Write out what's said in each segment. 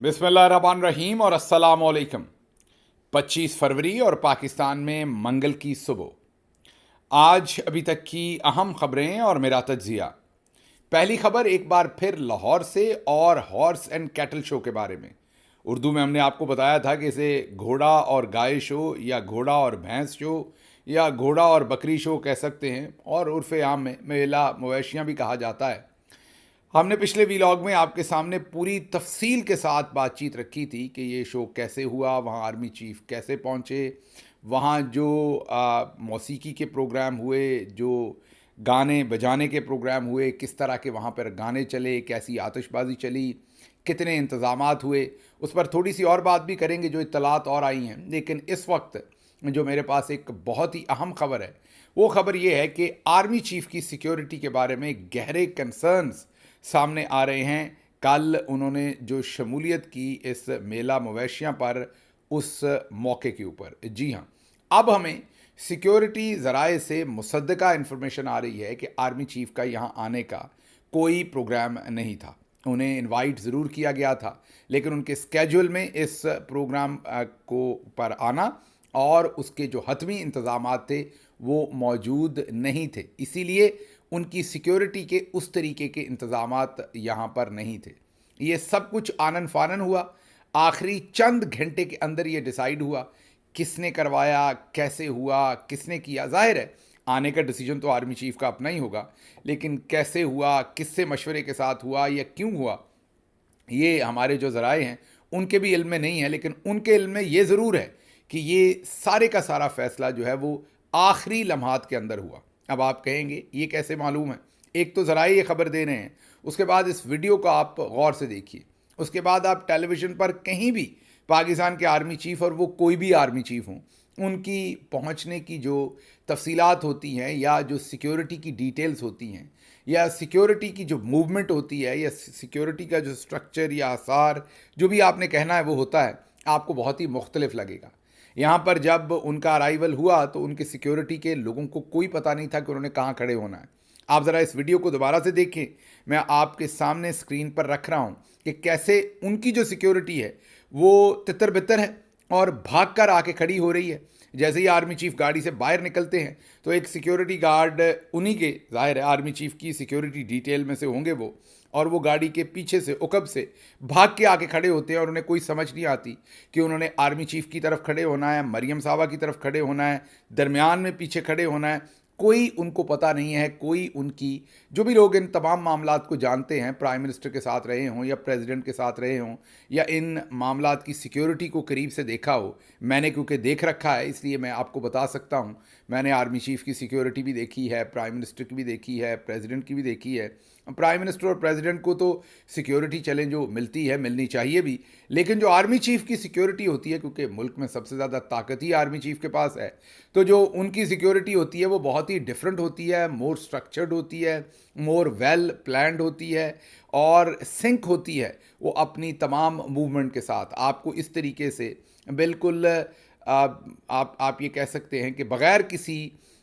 बिस्मिल्लाहिर्रहमानिर्रहीम और अस्सलाम वालेकुम। 25 फरवरी और पाकिस्तान में मंगल की सुबह। आज अभी तक की अहम खबरें और मेरा तज्जिया। पहली खबर एक बार फिर लाहौर से और हॉर्स एंड कैटल शो के बारे में। उर्दू में हमने आपको बताया था कि इसे घोड़ा और गाय शो या घोड़ा और भैंस शो या घोड़ा और बकरी शो कह सकते हैं, और उर्फ़ आम में मेला मवेशियाँ भी कहा जाता है। हमने पिछले व्लॉग में आपके सामने पूरी तफसील के साथ बातचीत रखी थी कि ये शो कैसे हुआ, वहाँ आर्मी चीफ कैसे पहुँचे, वहाँ जो मौसीकी के प्रोग्राम हुए, जो गाने बजाने के प्रोग्राम हुए, किस तरह के वहाँ पर गाने चले, कैसी आतिशबाजी चली, कितने इंतज़ामात हुए, उस पर थोड़ी सी और बात भी करेंगे जो इत्तलात और आई हैं। लेकिन इस वक्त जो मेरे पास एक बहुत ही अहम खबर है, वो खबर ये है कि आर्मी चीफ की सिक्योरिटी के बारे में गहरे कंसर्न्स सामने आ रहे हैं। कल उन्होंने जो शमूलियत की इस मेला मवेशियाँ पर, उस मौके के ऊपर, जी हाँ, अब हमें सिक्योरिटी ज़राए से मुसद्दका इन्फॉर्मेशन आ रही है कि आर्मी चीफ का यहाँ आने का कोई प्रोग्राम नहीं था। उन्हें इनवाइट ज़रूर किया गया था, लेकिन उनके स्केड्यूल में इस प्रोग्राम को पर आना और उसके जो हतमी इंतज़ामात थे वो मौजूद नहीं थे। इसीलिए उनकी सिक्योरिटी के उस तरीके के इंतज़ामात यहाँ पर नहीं थे। ये सब कुछ आनन फानन हुआ। आखिरी चंद घंटे के अंदर ये डिसाइड हुआ किसने करवाया, कैसे हुआ, किसने किया। ज़ाहिर है आने का डिसीजन तो आर्मी चीफ का अपना ही होगा, लेकिन कैसे हुआ, किससे मशवरे के साथ हुआ या क्यों हुआ, ये हमारे जो ज़राए हैं उनके भी इल्म में नहीं है। लेकिन उनके इल्म में ये ज़रूर है कि ये सारे का सारा फ़ैसला जो है वो आखिरी लम्हात के अंदर हुआ। अब आप कहेंगे ये कैसे मालूम है? एक तो ज़राए ये खबर दे रहे हैं, उसके बाद इस वीडियो को आप गौर से देखिए, उसके बाद आप टेलीविज़न पर कहीं भी पाकिस्तान के आर्मी चीफ़, और वो कोई भी आर्मी चीफ़ हों, उनकी पहुंचने की जो तफसीलात होती हैं या जो सिक्योरिटी की डिटेल्स होती हैं या सिक्योरिटी की जो मूवमेंट होती है या सिक्योरिटी का जो स्ट्रक्चर या आसार, जो भी आपने कहना है वो होता है, आपको बहुत ही मुख्तलिफ लगेगा। यहाँ पर जब उनका अराइवल हुआ तो उनके सिक्योरिटी के लोगों को कोई पता नहीं था कि उन्होंने कहाँ खड़े होना है। आप ज़रा इस वीडियो को दोबारा से देखें। मैं आपके सामने स्क्रीन पर रख रहा हूँ कि कैसे उनकी जो सिक्योरिटी है वो तितर बितर है और भाग कर आके खड़ी हो रही है। जैसे ही आर्मी चीफ गाड़ी से बाहर निकलते हैं तो एक सिक्योरिटी गार्ड उन्हीं के, ज़ाहिर है आर्मी चीफ की सिक्योरिटी डिटेल में से होंगे वो, और वो गाड़ी के पीछे से उकब से भाग के आके खड़े होते हैं और उन्हें कोई समझ नहीं आती कि उन्होंने आर्मी चीफ की तरफ खड़े होना है, मरियम साहबा की तरफ खड़े होना है, दरमियान में पीछे खड़े होना है। कोई उनको पता नहीं है। कोई उनकी, जो भी लोग इन तमाम मामलात को जानते हैं, प्राइम मिनिस्टर के साथ रहे हों या प्रेसिडेंट के साथ रहे हों या इन मामलात की सिक्योरिटी को करीब से देखा हो, मैंने क्योंकि देख रखा है इसलिए मैं आपको बता सकता हूँ। मैंने आर्मी चीफ की सिक्योरिटी भी देखी है, प्राइम मिनिस्टर की भी देखी है, प्रेसिडेंट की भी देखी है। प्राइम मिनिस्टर और प्रेसिडेंट को तो सिक्योरिटी चलें जो मिलती है, मिलनी चाहिए भी, लेकिन जो आर्मी चीफ की सिक्योरिटी होती है, क्योंकि मुल्क में सबसे ज़्यादा ताकत ही आर्मी चीफ के पास है, तो जो उनकी सिक्योरिटी होती है वो बहुत ही डिफरेंट होती है, मोर स्ट्रक्चर्ड होती है, मोर वेल प्लान्ड होती है और सिंक होती है वो अपनी तमाम मूवमेंट के साथ। आपको इस तरीके से बिल्कुल आप ये कह सकते हैं कि बग़ैर किसी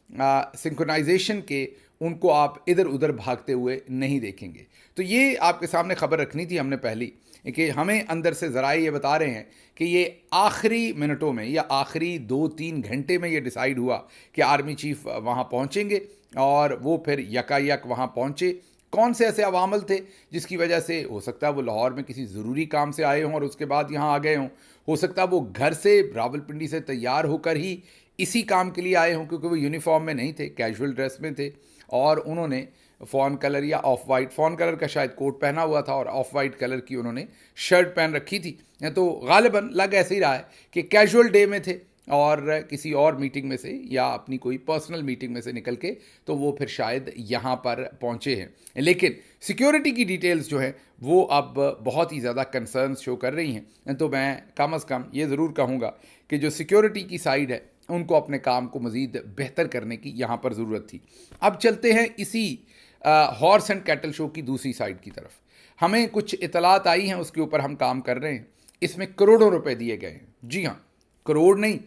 सिंक्रोनाइजेशन के उनको आप इधर उधर भागते हुए नहीं देखेंगे। तो ये आपके सामने खबर रखनी थी हमने पहली, कि हमें अंदर से ज़राए ये बता रहे हैं कि ये आखिरी मिनटों में या आखिरी 2-3 घंटे में ये डिसाइड हुआ कि आर्मी चीफ वहाँ पहुँचेंगे, और वो फिर यकायक वहाँ पहुँचे। कौन से ऐसे अवामल थे जिसकी वजह से, हो सकता है वो लाहौर में किसी ज़रूरी काम से आए हों और उसके बाद यहाँ आ गए हों, हो सकता है वो घर से रावलपिंडी से तैयार होकर ही इसी काम के लिए आए हों, क्योंकि वो यूनिफॉर्म में नहीं थे, कैजुअल ड्रेस में थे, और उन्होंने फ़ॉन कलर या ऑफ वाइट, फ़ॉन कलर का शायद कोट पहना हुआ था और ऑफ वाइट कलर की उन्होंने शर्ट पहन रखी थी। तो गालिबन लग ऐसे ही रहा है कि कैजुअल डे में थे और किसी और मीटिंग में से या अपनी कोई पर्सनल मीटिंग में से निकल के तो वो फिर शायद यहाँ पर पहुँचे हैं। लेकिन सिक्योरिटी की डिटेल्स जो है वो अब बहुत ही ज़्यादा कंसर्न्स शो कर रही हैं। तो मैं कम अज़ कम ये ज़रूर कहूँगा कि जो सिक्योरिटी की साइड है उनको अपने काम को मज़ीद बेहतर करने की यहाँ पर ज़रूरत थी। अब चलते हैं इसी हॉर्स एंड कैटल शो की दूसरी साइड की तरफ। हमें कुछ इतलात आई हैं, उसके ऊपर हम काम कर रहे हैं। इसमें करोड़ों रुपए दिए गए हैं। जी हाँ, करोड़ नहीं,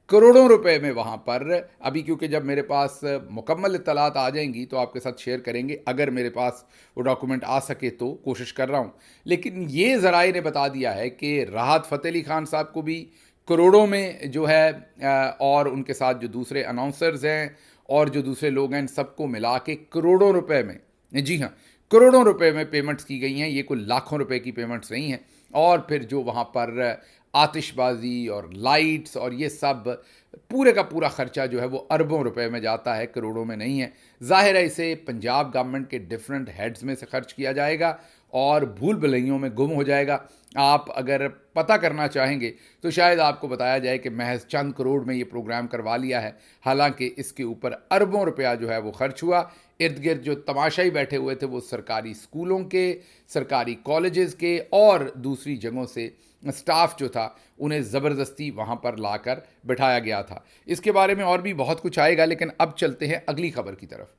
करोड़ों रुपए में वहाँ पर अभी, क्योंकि जब मेरे पास मुकम्मल इत्तलात आ जाएंगी तो आपके साथ शेयर करेंगे, अगर मेरे पास वो डॉक्यूमेंट आ सके तो कोशिश कर रहा हूँ। लेकिन ये ज़राए ने बता दिया है कि राहत फ़तेह अली खान साहब को भी करोड़ों में जो है और उनके साथ जो दूसरे अनाउंसर्स हैं और जो दूसरे लोग हैं, इन सबको मिला के करोड़ों रुपए में, जी हाँ, करोड़ों रुपए में पेमेंट्स की गई हैं। ये कोई लाखों रुपए की पेमेंट्स नहीं हैं। और फिर जो वहाँ पर आतिशबाजी और लाइट्स और ये सब, पूरे का पूरा खर्चा जो है वो अरबों रुपए में जाता है, करोड़ों में नहीं है। जाहिर है इसे पंजाब गवर्नमेंट के डिफरेंट हेड्स में से खर्च किया जाएगा और भूल भुलैयों में गुम हो जाएगा। आप अगर पता करना चाहेंगे तो शायद आपको बताया जाए कि महज चंद करोड़ में ये प्रोग्राम करवा लिया है, हालांकि इसके ऊपर अरबों रुपया जो है वो खर्च हुआ। इर्द गिर्द जो तमाशाई बैठे हुए थे वो सरकारी स्कूलों के, सरकारी कॉलेजेस के और दूसरी जगहों से स्टाफ जो था उन्हें ज़बरदस्ती वहाँ पर लाकर बिठाया गया था। इसके बारे में और भी बहुत कुछ आएगा, लेकिन अब चलते हैं अगली खबर की तरफ।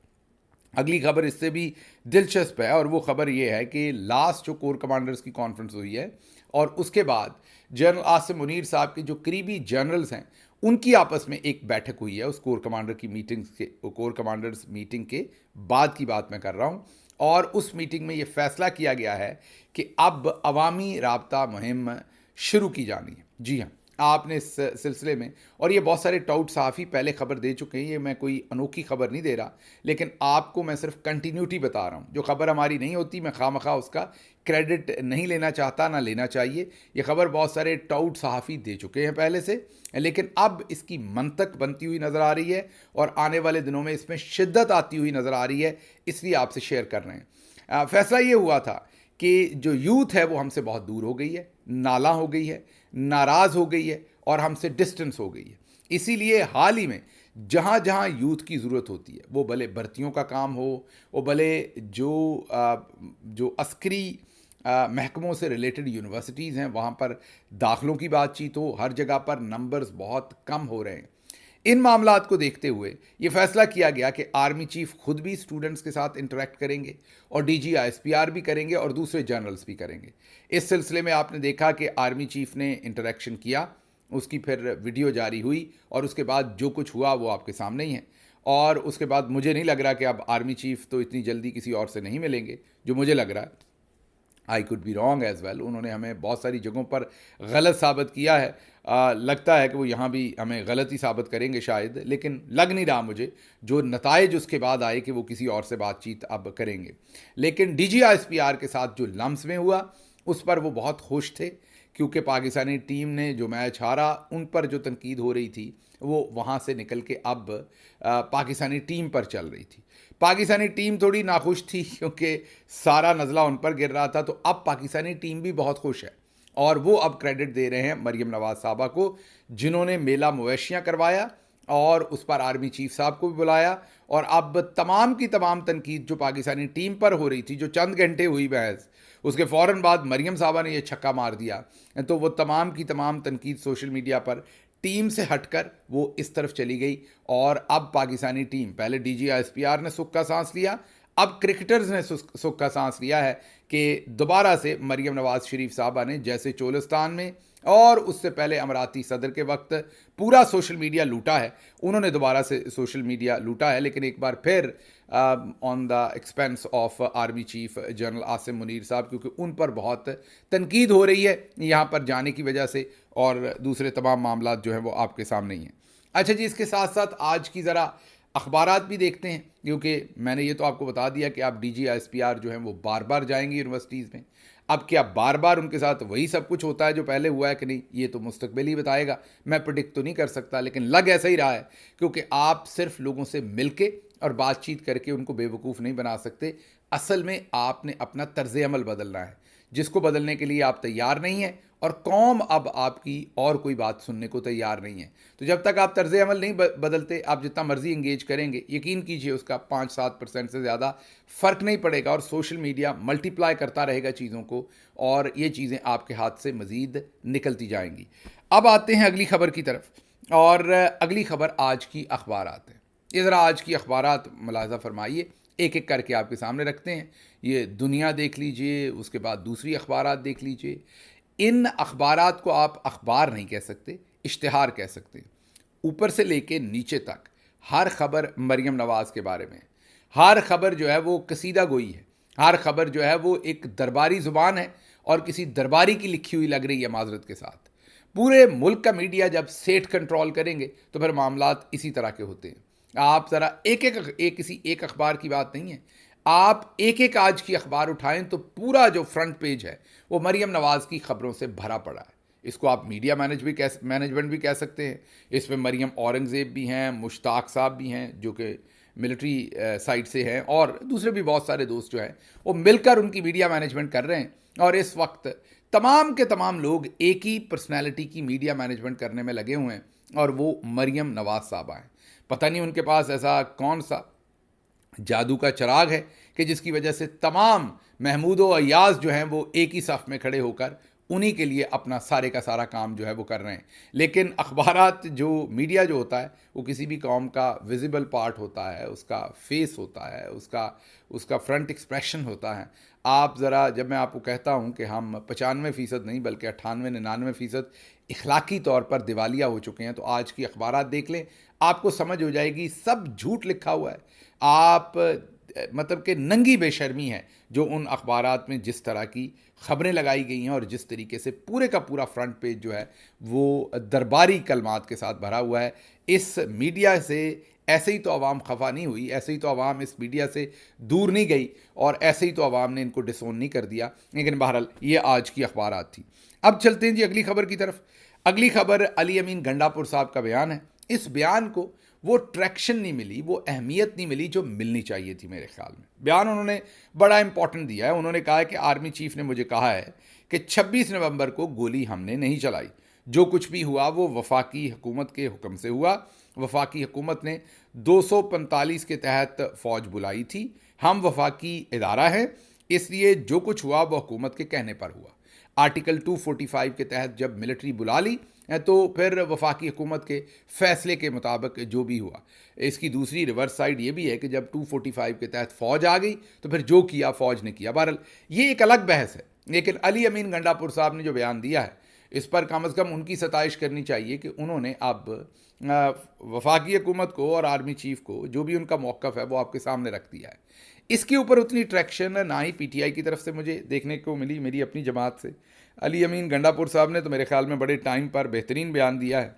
अगली खबर इससे भी दिलचस्प है और वो खबर ये है कि लास्ट जो कोर कमांडर्स की कॉन्फ्रेंस हुई है और उसके बाद जनरल आसिम मुनीर साहब के जो करीबी जनरल्स हैं उनकी आपस में एक बैठक हुई है। उस कोर कमांडर की मीटिंग के, कोर कमांडर्स मीटिंग के बाद की बात मैं कर रहा हूँ। और उस मीटिंग में ये फैसला किया गया है कि अब अवामी राब्ता मुहिम शुरू की जानी है। जी हाँ, आपने इस सिलसिले में, और ये बहुत सारे टाउट साफ़ी पहले खबर दे चुके हैं, ये मैं कोई अनोखी खबर नहीं दे रहा, लेकिन आपको मैं सिर्फ कंटिन्यूटी बता रहा हूँ। जो खबर हमारी नहीं होती मैं खामखा उसका क्रेडिट नहीं लेना चाहता, ना लेना चाहिए। ये खबर बहुत सारे टाउट सहाफ़ी दे चुके हैं पहले से, लेकिन अब इसकी मंतक बनती हुई नज़र आ रही है और आने वाले दिनों में इसमें शिद्दत आती हुई नज़र आ रही है, इसलिए आपसे शेयर कर रहे हैं। फैसला ये हुआ था कि जो यूथ है वो हमसे बहुत दूर हो गई है, नाला हो गई है, नाराज़ हो गई है और हमसे डिस्टेंस हो गई है। इसीलिए हाल ही में जहाँ जहाँ यूथ की ज़रूरत होती है, वो भले भर्तियों का काम हो, वो भले जो अस्करी महकमों से रिलेटेड यूनिवर्सिटीज़ हैं वहाँ पर दाखिलों की बातचीत हो, हर जगह पर नंबर्स बहुत कम हो रहे हैं। इन मामलात को देखते हुए ये फैसला किया गया कि आर्मी चीफ खुद भी स्टूडेंट्स के साथ इंटरेक्ट करेंगे और डीजी आईएसपीआर भी करेंगे और दूसरे जनरल्स भी करेंगे। इस सिलसिले में आपने देखा कि आर्मी चीफ ने इंटरेक्शन किया, उसकी फिर वीडियो जारी हुई और उसके बाद जो कुछ हुआ वो आपके सामने ही है। और उसके बाद मुझे नहीं लग रहा कि अब आर्मी चीफ तो इतनी जल्दी किसी और से नहीं मिलेंगे, जो मुझे लग रहा है। I could be wrong as well, उन्होंने हमें बहुत सारी जगहों पर गलत साबित किया है। लगता है कि वो यहाँ भी हमें गलत ही साबित करेंगे शायद, लेकिन लग नहीं रहा मुझे जो नताइज उसके बाद आए कि वो किसी और से बातचीत अब करेंगे। लेकिन DGISPR के साथ जो लम्स में हुआ उस पर वो बहुत खुश थे, क्योंकि पाकिस्तानी टीम ने जो मैच हारा उन पर जो तनकीद हो रही थी वो वहाँ से निकल के अब पाकिस्तानी टीम पर चल रही थी। पाकिस्तानी टीम थोड़ी नाखुश थी क्योंकि सारा नज़ला उन पर गिर रहा था, तो अब पाकिस्तानी टीम भी बहुत खुश है और वो अब क्रेडिट दे रहे हैं मरियम नवाज साहबा को, जिन्होंने मेला मवेशियाँ करवाया और उस पर आर्मी चीफ साहब को भी बुलाया। और अब तमाम की तमाम तनकीद जो पाकिस्तानी टीम पर हो रही थी, जो चंद घंटे हुई बहस, उसके फ़ौरन बाद मरियम साहबा ने यह छक्का मार दिया, तो वो तमाम की तमाम तनकीद सोशल मीडिया पर टीम से हटकर वो इस तरफ चली गई। और अब पाकिस्तानी टीम, पहले DGISPR ने सुख का सांस लिया, अब क्रिकेटर्स ने सुख का सांस लिया है कि दोबारा से मरियम नवाज शरीफ साहबा ने, जैसे चोलिस्तान में और उससे पहले अमराती सदर के वक्त पूरा सोशल मीडिया लूटा है, उन्होंने दोबारा से सोशल मीडिया लूटा है, लेकिन एक बार फिर on the expense of army chief general Asim Munir साहब, क्योंकि उन पर बहुत तनकीद हो रही है यहाँ पर जाने की वजह से, और दूसरे तमाम मामला जो हैं वो आपके सामने ही हैं। अच्छा जी, इसके साथ साथ आज की ज़रा अखबारात भी देखते हैं, क्योंकि मैंने ये तो आपको बता दिया कि आप DGISPR जो हैं वो बार बार जाएंगे यूनिवर्सिटीज़ में। अब क्या बार बार उनके साथ वही सब कुछ होता है जो पहले हुआ है कि नहीं, ये तो मुस्तकबिल ही बताएगा, मैं प्रेडिक्ट तो नहीं कर सकता, लेकिन लग ऐसा ही रहा है, क्योंकि आप सिर्फ लोगों से मिलके और बातचीत करके उनको बेवकूफ़ नहीं बना सकते। असल में आपने अपना तर्ज़ अमल बदलना है, जिसको बदलने के लिए आप तैयार नहीं हैं और कौम अब आपकी और कोई बात सुनने को तैयार नहीं है। तो जब तक आप तर्ज़ अमल नहीं बदलते, आप जितना मर्ज़ी इंगेज करेंगे, यकीन कीजिए उसका 5-7% से ज़्यादा फ़र्क नहीं पड़ेगा और सोशल मीडिया मल्टीप्लाई करता रहेगा चीज़ों को और ये चीज़ें आपके हाथ से मज़ीद निकलती जाएंगी। अब आते हैं अगली खबर की तरफ, और अगली खबर आज की अखबारात है। ये ज़रा आज की अखबारात मुलाज़ा फरमाइए, एक एक करके आपके सामने रखते हैं। ये दुनिया देख लीजिए, उसके बाद दूसरी अखबारात देख लीजिए। इन अखबारात को आप अखबार नहीं कह सकते, इश्तिहार कह सकते हैं। ऊपर से लेके नीचे तक हर खबर मरियम नवाज़ के बारे में, हर खबर जो है वो कसीदा गोई है, हर खबर जो है वो एक दरबारी ज़ुबान है और किसी दरबारी की लिखी हुई लग रही है माजरत के साथ। पूरे मुल्क का मीडिया जब सेठ कंट्रोल करेंगे तो फिर मामलात इसी तरह के होते हैं। आप ज़रा किसी एक अखबार की बात नहीं है, आप एक एक आज की अखबार उठाएं तो पूरा जो फ्रंट पेज है वो मरियम नवाज़ की खबरों से भरा पड़ा है। इसको आप मीडिया मैनेजमेंट भी कह सकते हैं। इसमें मरियम औरंगज़ेब भी हैं, मुश्ताक साहब भी हैं जो कि मिलिट्री साइड से हैं, और दूसरे भी बहुत सारे दोस्त जो हैं वो मिलकर उनकी मीडिया मैनेजमेंट कर रहे हैं। और इस वक्त तमाम के तमाम लोग एक ही पर्सनैलिटी की मीडिया मैनेजमेंट करने में लगे हुए हैं, और वो मरियम नवाज़ साहबा हैं। पता नहीं उनके पास ऐसा कौन सा जादू का चिराग है कि जिसकी वजह से तमाम महमूद व अय्याज जो हैं वो एक ही सफ़ में खड़े होकर उन्हीं के लिए अपना सारे का सारा काम जो है वो कर रहे हैं। लेकिन अखबारात जो मीडिया जो होता है वो किसी भी कौम का विजिबल पार्ट होता है, उसका फेस होता है, उसका फ्रंट एक्सप्रेशन होता है। आप ज़रा, जब मैं आपको कहता हूँ कि हम 95% नहीं बल्कि 98-99% इखलाकी तौर पर दिवालिया हो चुके हैं, तो आज की अखबारात देख लें, आपको समझ हो जाएगी सब झूठ लिखा हुआ है। आप मतलब कि नंगी बेशर्मी है जो उन अखबारात में जिस तरह की ख़बरें लगाई गई हैं और जिस तरीके से पूरे का पूरा फ्रंट पेज जो है वो दरबारी कलमात के साथ भरा हुआ है। इस मीडिया से ऐसे ही तो आवाम खफा नहीं हुई, ऐसे ही तो आवाम इस मीडिया से दूर नहीं गई, और ऐसे ही तो आवाम ने इनको डिसोन नहीं कर दिया। लेकिन बहरहाल ये आज की अखबारात थी। अब चलते हैं जी अगली खबर की तरफ। अगली खबर अली अमीन गंडापुर साहब का बयान है। इस बयान को वो ट्रैक्शन नहीं मिली, वो अहमियत नहीं मिली जो मिलनी चाहिए थी मेरे ख्याल में। बयान उन्होंने बड़ा इंपॉर्टेंट दिया है। उन्होंने कहा है कि आर्मी चीफ ने मुझे कहा है कि 26 नवंबर को गोली हमने नहीं चलाई, जो कुछ भी हुआ वो वफाकी हुकूमत के हुक्म से हुआ। वफाकी हुकूमत ने 245 के तहत फ़ौज बुलाई थी। हम वफाकी इदारा हैं, इसलिए जो कुछ हुआ वो हुकूमत के कहने पर हुआ। आर्टिकल 245 के तहत जब मिलिट्री बुला ली तो फिर वफाकी हुकूमत के फ़ैसले के मुताबिक जो भी हुआ। इसकी दूसरी रिवर्स साइड ये भी है कि जब 245 के तहत फ़ौज आ गई तो फिर जो किया फ़ौज ने किया। बहरहाल ये एक अलग बहस है। लेकिन अली अमीन गंडापुर साहब ने जो बयान दिया है इस पर कम अज़ कम उनकी सताइश करनी चाहिए कि उन्होंने अब वफाकी हुकूमत को और आर्मी चीफ को जो भी उनका मौक़िफ़ है वो आपके सामने रख दिया है। इसके ऊपर उतनी ट्रैक्शन ना ही पीटीआई की तरफ से मुझे देखने को मिली, मेरी अपनी जमात से। अली अमीन गंडापुर साहब ने तो मेरे ख्याल में बड़े टाइम पर बेहतरीन बयान दिया है,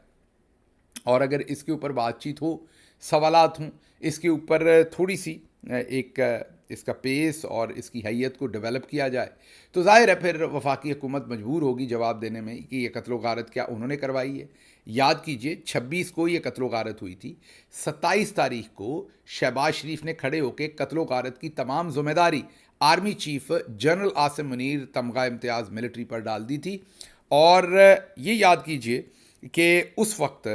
और अगर इसके ऊपर बातचीत हो, सवालात हों, इसके ऊपर थोड़ी सी एक इसका पेस और इसकी हैयत को डेवलप किया जाए तो ज़ाहिर है फिर वफाकी हुकूमत मजबूर होगी जवाब देने में कि ये कत्ल गारत क्या उन्होंने करवाई है। याद कीजिए 26 को ये कत्ल गारत हुई थी, 27 तारीख को शहबाज शरीफ ने खड़े होकर कत्ल गारत की तमाम जिम्मेदारी army chief general Asim Munir तमगा इम्तियाज़ मिलिट्री पर डाल दी थी। और ये याद कीजिए कि उस वक्त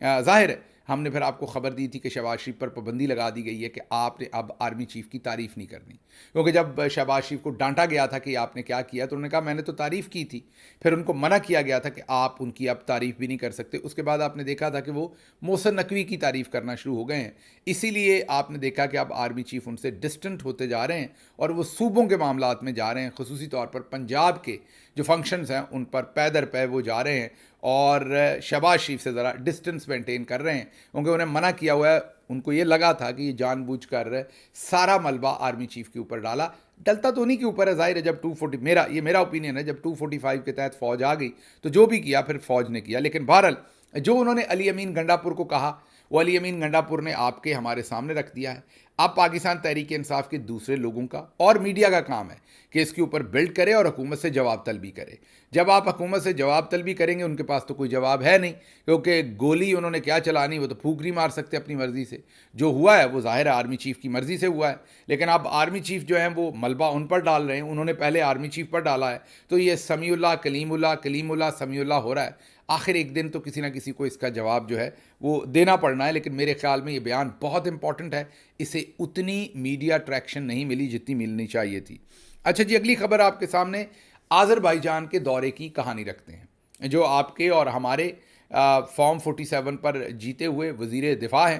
ज़ाहिर है हमने फिर आपको ख़बर दी थी कि शहबाज शरीफ पर पाबंदी लगा दी गई है कि आपने अब आर्मी चीफ़ की तारीफ़ नहीं करनी, क्योंकि जब शहबाज शरीफ को डांटा गया था कि आपने क्या किया तो उन्होंने कहा मैंने तो तारीफ़ की थी। फिर उनको मना किया गया था कि आप उनकी अब तारीफ़ भी नहीं कर सकते। उसके बाद आपने देखा था कि वो मोहसिन नकवी की तारीफ़ करना शुरू हो गए हैं। इसीलिए आपने देखा कि अब आर्मी चीफ़ उनसे डिस्टेंट होते जा रहे हैं और वो सूबों के मामलात में जा रहे हैं, ख़ुसूसी तौर पर पंजाब के जो फंक्शंस हैं उन पर पै दर पै वो जा रहे हैं और शहबाज शरीफ से ज़रा डिस्टेंस मेंटेन कर रहे हैं, क्योंकि उन्हें मना किया हुआ है। उनको ये लगा था कि ये जानबूझकर सारा मलबा आर्मी चीफ के ऊपर डाला। डलता तो उन्हीं के ऊपर है, ज़ाहिर है। जब 240 मेरा ओपिनियन है, जब 245 के तहत फ़ौज आ गई तो जो भी किया फिर फ़ौज ने किया। लेकिन बहरहाल जो उन्होंने अली अमीन गंडापुर को कहा वो अली अमीन गंडापुर ने आपके हमारे सामने रख दिया है। अब पाकिस्तान तहरीक इंसाफ के दूसरे लोगों का और मीडिया का काम है कि इसके ऊपर बिल्ड करे और हुकूमत से जवाब तलबी करे। जब आप हुकूमत से जवाब तलबी करेंगे, उनके पास तो कोई जवाब है नहीं, क्योंकि गोली उन्होंने क्या चलानी, वो तो फूंक नहीं मार सकते अपनी मर्ज़ी से। जो हुआ है वो ज़ाहिर है आर्मी चीफ़ की मर्ज़ी से हुआ है। लेकिन अब आर्मी चीफ़ जो है वो मलबा उन पर डाल रहे हैं, उन्होंने पहले आर्मी चीफ़ पर डाला है, तो ये समीउल्लाह कलीमुल्लाह समीउल्लाह हो रहा है। आखिर एक दिन तो किसी ना किसी को इसका जवाब जो है वो देना पड़ना है। लेकिन मेरे ख्याल में ये बयान बहुत इंपॉर्टेंट है, इसे उतनी मीडिया ट्रैक्शन नहीं मिली जितनी मिलनी चाहिए थी। अच्छा जी, अगली खबर आपके सामने आज़रबाईजान के दौरे की कहानी रखते हैं। जो आपके और हमारे फॉर्म 47 पर जीते हुए वज़ीर दिफा हैं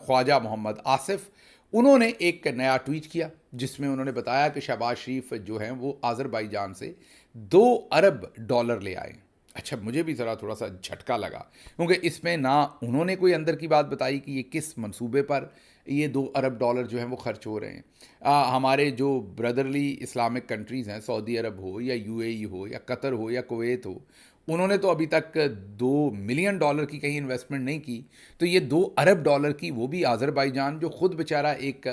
ख्वाजा मोहम्मद आसिफ, उन्होंने एक नया ट्वीट किया जिसमें उन्होंने बताया कि शहबाज शरीफ जो हैं वो आज़रबाईजान से $2 अरब ले आए। अच्छा, मुझे भी थोड़ा सा झटका लगा, क्योंकि इसमें ना उन्होंने कोई अंदर की बात बताई कि ये किस मंसूबे पर ये $2 अरब जो हैं वो खर्च हो रहे हैं। हमारे जो ब्रदरली इस्लामिक कंट्रीज़ हैं, सऊदी अरब हो या यूएई हो या कतर हो या कुवैत हो, उन्होंने तो अभी तक $2 मिलियन की कहीं इन्वेस्टमेंट नहीं की। तो ये $2 अरब की, वो भी आज़रबाईजान जो ख़ुद बेचारा एक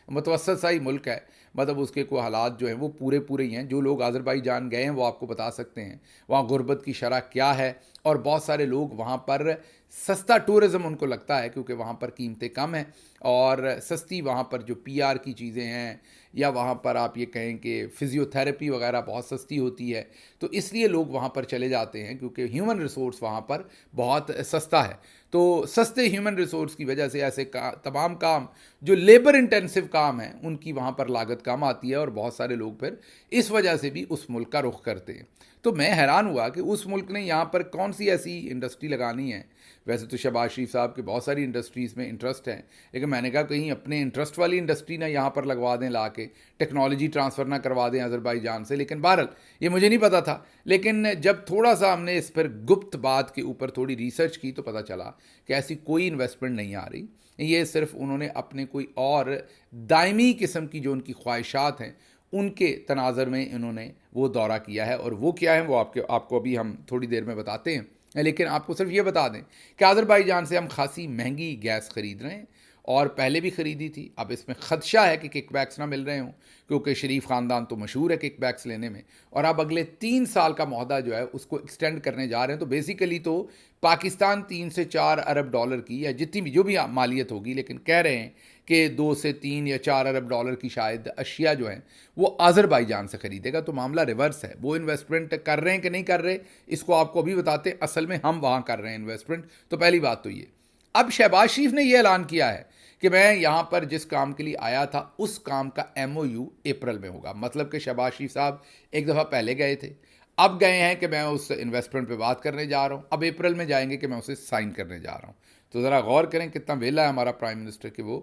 मुतवस्सित सा ही मुल्क है, मतलब उसके कोई हालात जो हैं वो पूरे पूरे ही हैं। जो लोग आज़रबाईजान गए हैं वो आपको बता सकते हैं वहाँ गुर्बत की शरह क्या है, और बहुत सारे लोग वहाँ पर सस्ता टूरिज़्म उनको लगता है क्योंकि वहाँ पर कीमतें कम हैं और सस्ती वहाँ पर जो पीआर की चीज़ें हैं, या वहाँ पर आप ये कहें कि फ़िज़ियोथेरेपी वगैरह बहुत सस्ती होती है, तो इसलिए लोग वहाँ पर चले जाते हैं क्योंकि ह्यूमन रिसोर्स वहाँ पर बहुत सस्ता है। तो सस्ते ह्यूमन रिसोर्स की वजह से ऐसे तमाम काम जो लेबर इंटेंसिव काम हैं उनकी वहाँ पर लागत कम आती है, और बहुत सारे लोग फिर इस वजह से भी उस मुल्क का रुख करते हैं। तो मैं हैरान हुआ कि उस मुल्क ने यहाँ पर कौन सी ऐसी इंडस्ट्री लगानी है। वैसे तो शहबाज शरीफ साहब के बहुत सारी इंडस्ट्रीज़ में इंटरेस्ट हैं, लेकिन मैंने कहा कहीं अपने इंटरेस्ट वाली इंडस्ट्री ना यहाँ पर लगवा दें, ला के टेक्नोलॉजी ट्रांसफ़र ना करवा दें आज़रबाईजान से। लेकिन बहरहाल ये मुझे नहीं पता था, लेकिन जब थोड़ा सा हमने इस पर गुप्त बात के ऊपर थोड़ी रिसर्च की तो पता चला कि ऐसी कोई इन्वेस्टमेंट नहीं आ रही। ये सिर्फ उन्होंने अपने कोई और दायमी किस्म की जो उनकी ख्वाहिशात हैं उनके तनाज़र में इन्होंने वो दौरा किया है, और वो क्या है वो आपको अभी हम थोड़ी देर में बताते हैं। लेकिन आपको सिर्फ ये बता दें कि आज़रबाईजान से हम खासी महंगी गैस ख़रीद रहे हैं, और पहले भी ख़रीदी थी। अब इसमें ख़दशा है कि किकबैक्स ना मिल रहे हों, क्योंकि शरीफ ख़ानदान तो मशहूर है किकबैक्स लेने में, और अब अगले 3 साल का मुआहदा जो है उसको एक्सटेंड करने जा रहे हैं। तो बेसिकली तो पाकिस्तान 3 से 4 अरब डॉलर की, या जितनी भी जो भी मालियत होगी, लेकिन कह रहे हैं कि 2 से 3 या 4 अरब डॉलर की शायद अशिया जो हैं वो आज़रबाईजान से ख़रीदेगा। तो मामला रिवर्स है, वो इन्वेस्टमेंट कर रहे हैं कि नहीं कर रहे, इसको आपको अभी बताते हैं। असल में हम वहाँ कर रहे हैं इन्वेस्टमेंट। तो पहली बात तो ये, अब शहबाज शरीफ ने यह ऐलान किया है कि मैं यहाँ पर जिस काम के लिए आया था उस काम का MOU अप्रैल में होगा। मतलब कि शहबाज शरीफ साहब एक दफ़ा पहले गए थे, अब गए हैं कि मैं उस इन्वेस्टमेंट पे बात करने जा रहा हूँ, अब अप्रैल में जाएंगे कि मैं उसे साइन करने जा रहा हूँ। तो ज़रा गौर करें कितना वेला है हमारा प्राइम मिनिस्टर कि वो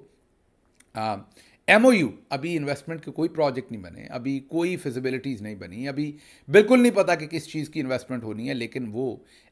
MOU, अभी इन्वेस्टमेंट के कोई प्रोजेक्ट नहीं बने, अभी कोई फिजिबिलिटीज़ नहीं बनी, अभी बिल्कुल नहीं पता कि किस चीज़ की इन्वेस्टमेंट होनी है, लेकिन वो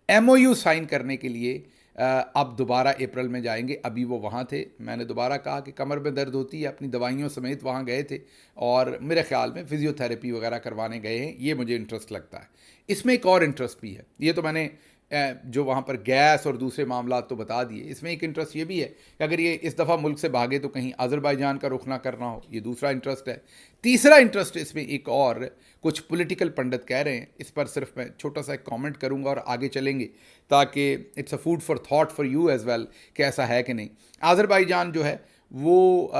MOU साइन करने के लिए अब दोबारा अप्रैल में जाएंगे। अभी वो वहाँ थे, मैंने दोबारा कहा कि कमर में दर्द होती है, अपनी दवाइयों समेत वहाँ गए थे, और मेरे ख्याल में फ़िज़ियोथेरेपी वगैरह करवाने गए हैं। ये मुझे इंटरेस्ट लगता है। इसमें एक और इंटरेस्ट भी है, ये तो मैंने जो वहाँ पर गैस और दूसरे मामला तो बता दिए। इसमें एक इंटरेस्ट ये भी है कि अगर ये इस दफ़ा मुल्क से भागे तो कहीं आज़रबाईजान का रुख ना करना हो, ये दूसरा इंटरेस्ट है। तीसरा इंटरेस्ट इसमें एक और, कुछ पॉलिटिकल पंडित कह रहे हैं, इस पर सिर्फ मैं छोटा सा एक कमेंट करूंगा और आगे चलेंगे, ताकि it's a food for thought for you as well कि ऐसा है कि नहीं। आज़रबाईजान जो है वो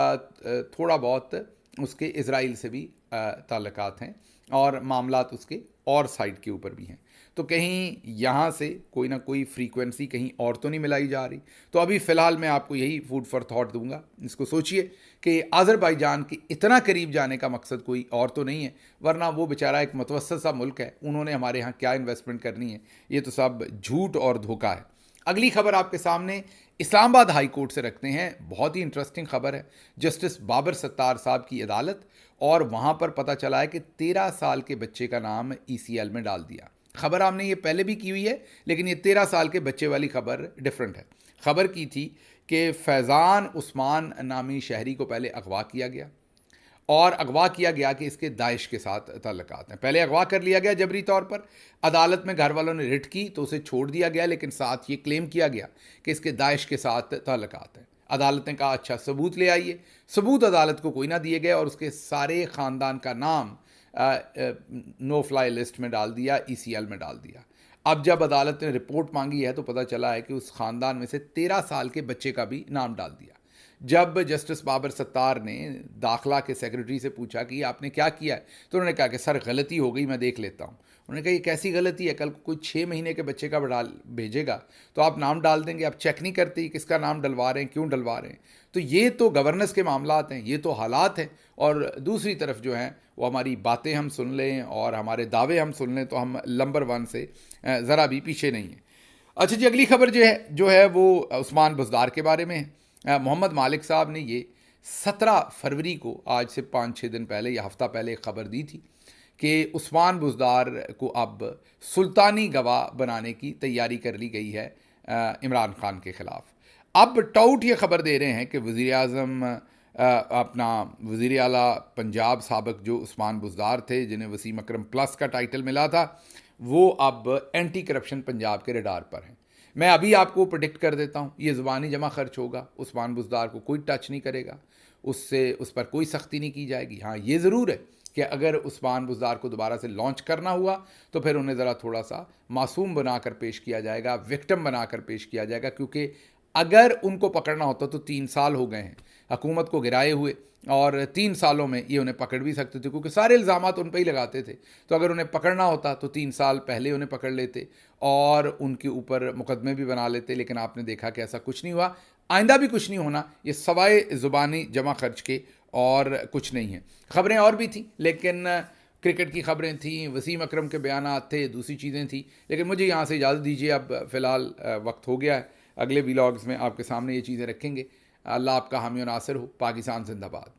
थोड़ा बहुत उसके इज़राइल से भी ताल्लुकात हैं, और मामलात उसके और साइड के ऊपर भी हैं। तो कहीं यहाँ से कोई ना कोई फ्रीक्वेंसी कहीं और तो नहीं मिलाई जा रही। तो अभी फ़िलहाल मैं आपको यही फूड फॉर थॉट दूंगा। इसको सोचिए कि आज़रबाईजान के इतना करीब जाने का मकसद कोई और तो नहीं है, वरना वो बेचारा एक मुतवस्सित सा मुल्क है, उन्होंने हमारे यहाँ क्या इन्वेस्टमेंट करनी है, ये तो सब झूठ और धोखा है। अगली खबर आपके सामने इस्लामाबाद हाई कोर्ट से रखते हैं। बहुत ही इंटरेस्टिंग खबर है। जस्टिस बाबर सत्तार साहब की अदालत, और वहाँ पर पता चला है कि 13 साल के बच्चे का नाम ECL में डाल दिया। खबर हमने ये पहले भी की हुई है, लेकिन ये 13 साल के बच्चे वाली खबर डिफरेंट है। खबर की थी कि फैज़ान उस्मान नामी शहरी को पहले अगवा किया गया, और अगवा किया गया कि इसके दाइश के साथ ताल्लुकात हैं। पहले अगवा कर लिया गया जबरी तौर पर, अदालत में घर वालों ने रिट की तो उसे छोड़ दिया गया, लेकिन साथ ये क्लेम किया गया कि इसके दाइश के साथ ताल्लुकात हैं। अदालत ने कहा अच्छा सबूत ले आइए। सबूत अदालत को कोई ना दिए गए, और उसके सारे ख़ानदान का नाम नो फ्लाई लिस्ट में डाल दिया, ECL में डाल दिया। अब जब अदालत ने रिपोर्ट मांगी है तो पता चला है कि उस ख़ानदान में से 13 साल के बच्चे का भी नाम डाल दिया। जब जस्टिस बाबर सत्तार ने दाखिला के सेक्रेटरी से पूछा कि आपने क्या किया है, तो उन्होंने कहा कि सर गलती हो गई, मैं देख लेता हूँ। उन्होंने कहा ये कैसी गलती है, कल को कोई 6 महीने के बच्चे का भेजेगा तो आप नाम डाल देंगे, आप चेक नहीं करते किसका नाम डलवा रहे हैं, क्यों डलवा रहे हैं। तो ये तो गवर्नेंस के मामलात हैं, ये तो हालात हैं। और दूसरी तरफ जो हैं वो हमारी बातें हम सुन लें और हमारे दावे हम सुन लें तो हम नंबर 1 से ज़रा भी पीछे नहीं हैं। अच्छा जी, अगली खबर जो है वो उस्मान बुज़दार के बारे में है। मोहम्मद मालिक साहब ने ये 17 फरवरी को, आज से 5-6 दिन पहले या हफ्ता पहले एक ख़बर दी थी कि उस्मान बुज़दार को अब सुल्तानी गवाह बनाने की तैयारी कर ली गई है इमरान खान के ख़िलाफ़। अब टाउट ये ख़बर दे रहे हैं कि वज़ीर आज़म अपना वज़ीर आला पंजाब साबिक़ जो उस्मान बुज़दार थे, जिन्हें वसीम अकरम प्लस का टाइटल मिला था, वो अब एंटी करप्शन पंजाब के रडार पर हैं। मैं अभी आपको प्रेडिक्ट कर देता हूँ, ये ज़ुबानी जमा खर्च होगा, उस्मान बुज़दार को कोई टच नहीं करेगा, उस पर कोई सख्ती नहीं की जाएगी। हाँ, ये ज़रूर है कि अगर उस्मान बुज़दार को दोबारा से लॉन्च करना हुआ तो फिर उन्हें ज़रा थोड़ा सा मासूम बनाकर पेश किया जाएगा, विक्टिम बनाकर पेश किया जाएगा, क्योंकि अगर उनको पकड़ना होता तो 3 साल हो गए हैं हुकूमत को गिराए हुए, और 3 सालों में ये उन्हें पकड़ भी सकते थे, क्योंकि सारे इल्ज़ामात उन पर ही लगाते थे। तो अगर उन्हें पकड़ना होता तो 3 साल पहले उन्हें पकड़ लेते और उनके ऊपर मुकदमे भी बना लेते, लेकिन आपने देखा कि ऐसा कुछ नहीं हुआ, आइंदा भी कुछ नहीं होना। ये सवाए ज़ुबानी जमा खर्च के और कुछ नहीं है। ख़बरें और भी थी, लेकिन क्रिकेट की ख़बरें थी, वसीम अकरम के बयानात थे, दूसरी चीज़ें थी, लेकिन मुझे यहाँ से इजाज़त दीजिए। अब फ़िलहाल वक्त हो गया है, अगले व्लॉग्स में आपके सामने ये चीज़ें रखेंगे। अल्लाह आपका हामी और नासिर हो। पाकिस्तान जिंदाबाद।